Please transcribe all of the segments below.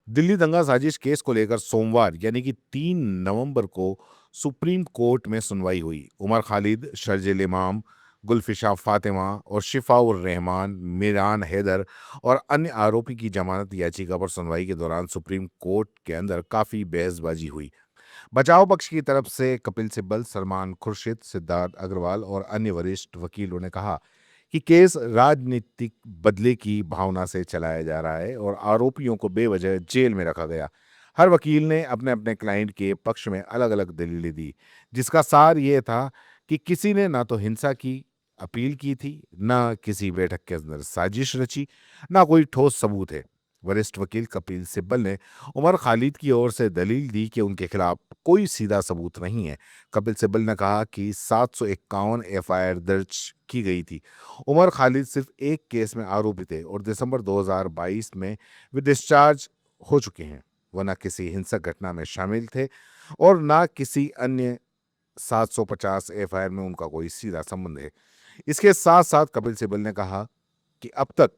दिल्ली दंगा साजिश केस को लेकर सोमवार यानी कि 3 नवंबर को सुप्रीम कोर्ट में सुनवाई हुई। उमर खालिद, शर्जिल इमाम, गुलफिशा फातिमा और शिफाउर रहमान, मीरान हैदर और अन्य आरोपी की जमानत याचिका पर सुनवाई के दौरान सुप्रीम कोर्ट के अंदर काफी बहसबाजी हुई। बचाव पक्ष की तरफ से कपिल सिब्बल, सलमान खुर्शीद, सिद्धार्थ अग्रवाल और अन्य वरिष्ठ वकीलों ने कहा कि केस राजनीतिक बदले की भावना से चलाया जा रहा है और आरोपियों को बेवजह जेल में रखा गया। हर वकील ने अपने अपने क्लाइंट के पक्ष में अलग अलग दलीलें दी, जिसका सार ये था कि किसी ने ना तो हिंसा की अपील की थी, ना किसी बैठक के अंदर साजिश रची, ना कोई ठोस सबूत है। वरिष्ठ वकील कपिल सिब्बल ने उमर खालिद की ओर से दलील दी कि उनके खिलाफ कोई सीधा सबूत नहीं है। कपिल सिब्बल ने कहा कि 751 एफआईआर दर्ज की गई थी। उमर खालिद सिर्फ एक केस में आरोपी थे और दिसंबर 2022 में वे डिस्चार्ज हो चुके हैं। वह न किसी हिंसक घटना में शामिल थे और न किसी अन्य 750 एफआईआर में उनका कोई सीधा संबंध है। इसके साथ साथ कपिल सिब्बल ने कहा कि अब तक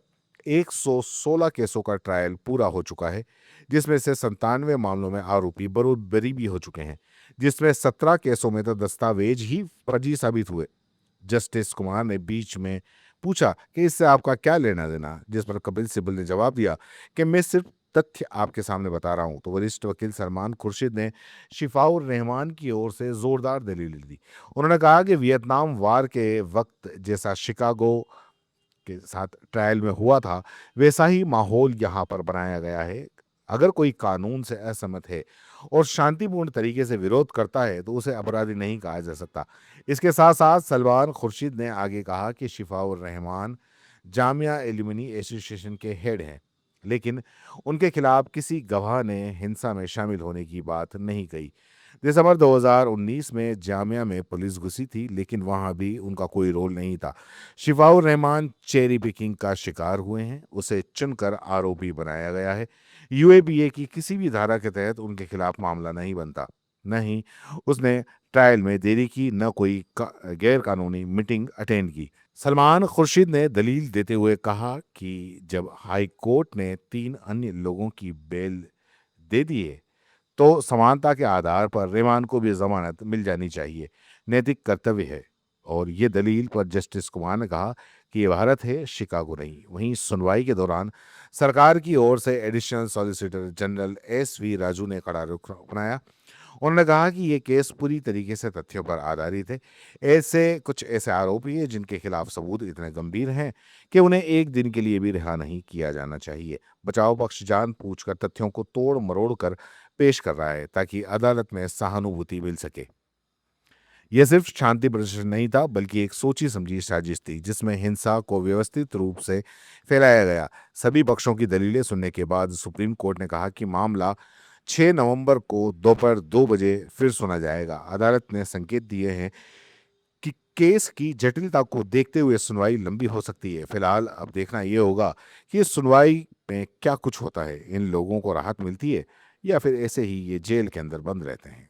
116 केसों का ट्रायल पूरा हो चुका है, जिसमें से 97 मामलों में आरोपी बरी भी हो चुके हैं, जिसमें 17 केसों में तो दस्तावेज ही फर्जी साबित हुए। जस्टिस कुमार ने बीच में पूछा कि इससे आपका क्या लेना देना, जिस पर कपिल सिब्बल ने जवाब दिया कि मैं सिर्फ तथ्य आपके सामने बता रहा हूं। तो वरिष्ठ वकील सलमान खुर्शीद ने शिफाउर रहमान की ओर से जोरदार दलील दी। उन्होंने कहा कि वियतनाम वार के वक्त जैसा शिकागो के साथ ट्रायल में हुआ था, वैसा ही माहौल यहाँ पर बनाया गया है। अगर कोई कानून से असहमत है और शांतिपूर्ण तरीके से विरोध करता है तो उसे अपराधी नहीं कहा जा सकता। इसके साथ साथ सलमान खुर्शीद ने आगे कहा कि शिफाउर रहमान जामिया एल्यूमिनी एसोसिएशन के हेड हैं, लेकिन उनके खिलाफ किसी गवाह ने हिंसा में शामिल होने की बात नहीं कही। दिसंबर 2019 में जामिया में पुलिस घुसी थी, लेकिन वहां भी उनका कोई रोल नहीं था। शिफाउर रहमान चेरी पिकिंग का शिकार हुए हैं, उसे चुनकर आरोपी बनाया गया है। यूएपीए की किसी भी धारा के तहत उनके खिलाफ मामला नहीं बनता। न ही उसने ट्रायल में देरी की, न कोई गैर कानूनी मीटिंग अटेंड की। सलमान खुर्शीद ने दलील देते हुए कहा कि जब हाई कोर्ट ने 3 अन्य लोगों की बेल दे दी है, तो समानता के आधार पर रेमान को भी जमानत मिल जानी चाहिए। नैतिक कर्तव्य है। और ये दलील पर जस्टिस कुमार ने कहा कि ये भारत है, शिकागो नहीं। वहीं सुनवाई के दौरान सरकार की ओर से additional solicitor general SV. Raju ने कड़ा रुख अपनाया। उन्होंने कहा कि ये केस पूरी तरीके से तथ्यों पर आधारित है। ऐसे आरोपी हैं जिनके खिलाफ सबूत इतने गंभीर हैं कि उन्हें एक दिन के लिए भी रिहा नहीं किया जाना चाहिए। बचाव पक्ष जान पूछकर तथ्यों को तोड़ मरोड़ कर पेश कर रहा है ताकि अदालत में सहानुभूति मिल सके। यह सिर्फ शांति प्रदर्शन नहीं था, बल्कि एक सोची समझी साजिश थी जिसमें हिंसा को व्यवस्थित रूप से फैलाया गया। सभी पक्षों की दलीलें सुनने के बाद सुप्रीम कोर्ट ने कहा कि मामला 6 नवंबर को दोपहर 2 बजे फिर सुना जाएगा। अदालत ने संकेत दिए हैं कि केस की जटिलता को देखते हुए सुनवाई लंबी हो सकती है। फिलहाल अब देखना यह होगा कि इस सुनवाई में क्या कुछ होता है। इन लोगों को राहत मिलती है या फिर ऐसे ही ये जेल के अंदर बंद रहते हैं।